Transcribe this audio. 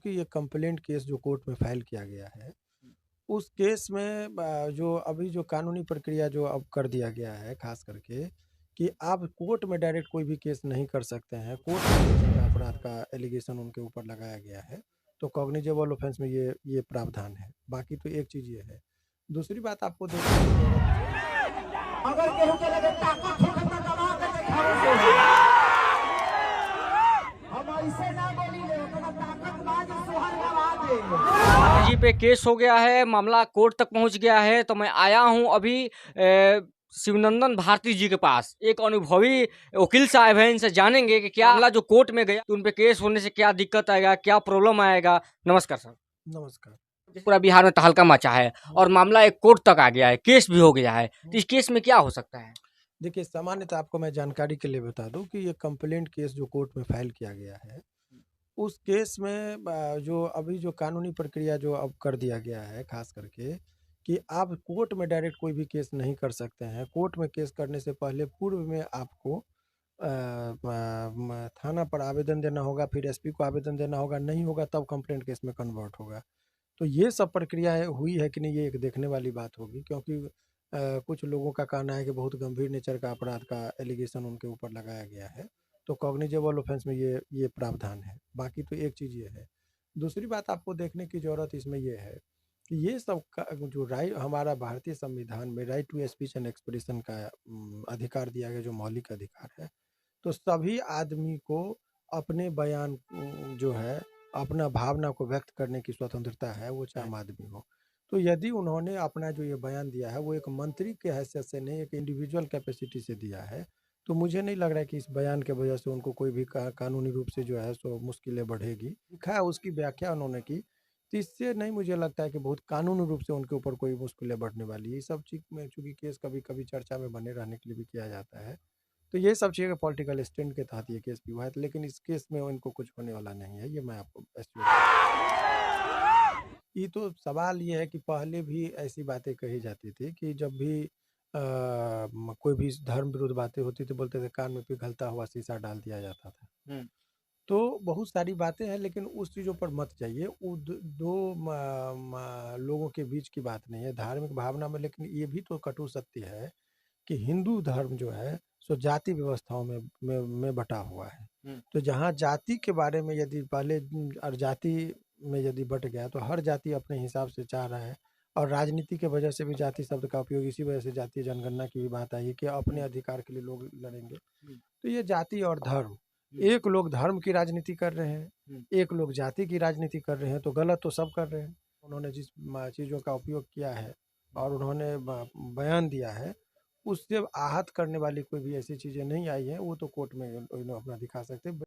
कि ये complaint case जो कोर्ट में फाइल किया गया है, उस केस में जो अभी जो कानूनी प्रक्रिया जो अब कर दिया गया है, खास करके कि आप कोर्ट में डायरेक्ट कोई भी केस नहीं कर सकते हैं। कोर्ट में अपराध का एलिगेशन उनके ऊपर लगाया गया है, तो कॉग्निजेबल ऑफेंस में ये प्रावधान है। बाकी तो एक चीज़ ये है। दूसरी बात आपको अगर केहू के लगे ताकत होखे त दबा के देखावे हम ऐसे ना बोलिले ओकरा ताकत बाज सोहर गवा दे। जी पे केस हो गया है, मामला कोर्ट तक पहुंच गया है, तो मैं आया हूं अभी शिवनंदन भारती जी के पास। एक अनुभवी वकील साहब हैं, इनसे जानेंगे कि क्या मामला जो कोर्ट में गया तो उन पे केस होने से क्या दिक्कत आएगा, क्या प्रॉब्लम आएगा। नमस्कार सर। नमस्कार। पूरा बिहार में तहलका मचा है और मामला एक कोर्ट तक आ गया है, केस भी हो गया है, तो इस केस में क्या हो सकता है? देखिए, सामान्यतः आपको मैं जानकारी के लिए बता दूं कि ये कंप्लेंट केस जो कोर्ट में फाइल किया गया है, उस केस में जो अभी जो कानूनी प्रक्रिया जो अब कर दिया गया है, खास करके कि आप कोर्ट में डायरेक्ट कोई भी केस नहीं कर सकते हैं। कोर्ट में केस करने से पहले पूर्व में आपको थाना पर आवेदन देना होगा, फिर एसपी को आवेदन देना होगा, नहीं होगा तब कंप्लेंट केस में कन्वर्ट होगा। तो ये सब प्रक्रियाएँ हुई है कि नहीं, ये एक देखने वाली बात होगी, क्योंकि कुछ लोगों का कहना है कि बहुत गंभीर नेचर का अपराध का एलिगेशन उनके ऊपर लगाया गया है, तो कॉग्निजेबल ऑफेंस में ये प्रावधान है। बाकी तो एक चीज़ ये है। दूसरी बात आपको देखने की ज़रूरत इसमें ये है कि ये सब का जो हमारा भारतीय संविधान में right to speech and expression का अधिकार दिया गया, जो मौलिक अधिकार है, तो सभी आदमी को अपने बयान जो है, अपना भावना को व्यक्त करने की स्वतंत्रता है, वो चाहे आम आदमी हो। तो यदि उन्होंने अपना जो ये बयान दिया है, वो एक मंत्री के हैसियत से नहीं, एक इंडिविजुअल कैपेसिटी से दिया है, तो मुझे नहीं लग रहा है कि इस बयान के वजह से उनको कोई भी कानूनी रूप से जो है सो मुश्किलें बढ़ेगी। लिखा है, उसकी व्याख्या उन्होंने की, तो इससे नहीं मुझे लगता है कि बहुत कानूनी रूप से उनके ऊपर कोई मुश्किलें बढ़ने वाली है। ये सब चीज़ में चूँकि केस कभी-कभी चर्चा में बने रहने के लिए भी किया जाता है, तो ये सब चीज़ें पॉलिटिकल स्टैंड के तहत ये केस भी हुआ है, लेकिन इस केस में इनको कुछ होने वाला नहीं है, ये मैं आपको एश्योर। ये तो सवाल ये है कि पहले भी ऐसी बातें कही जाती थी कि जब भी कोई भी धर्म विरुद्ध बातें होती थी, बोलते थे कान में पिघलता हुआ शीशा डाल दिया जाता था। तो बहुत सारी बातें हैं, लेकिन उस चीज़ों पर मत जाइए। वो दो लोगों के बीच की बात नहीं है, धार्मिक भावना में। लेकिन ये भी तो कटु सत्य है कि हिंदू धर्म जो है सो जाति व्यवस्थाओं में बटा हुआ है। तो जहाँ जाति के बारे में यदि पहले और जाति में यदि बट गया, तो हर जाति अपने हिसाब से चाह रहा है, और राजनीति के वजह से भी जाति शब्द का उपयोग इसी वजह से जातीय जनगणना की भी बात आई है कि अपने अधिकार के लिए लोग लड़ेंगे। तो ये जाति और धर्म, एक लोग धर्म की राजनीति कर रहे हैं, एक लोग जाति की राजनीति कर रहे हैं, तो गलत तो सब कर रहे हैं। उन्होंने जिस चीज़ों का उपयोग किया है और उन्होंने बयान दिया है, उससे आहत करने वाली कोई भी ऐसी चीज़ें नहीं आई हैं। वो तो कोर्ट में अपना दिखा सकते हैं।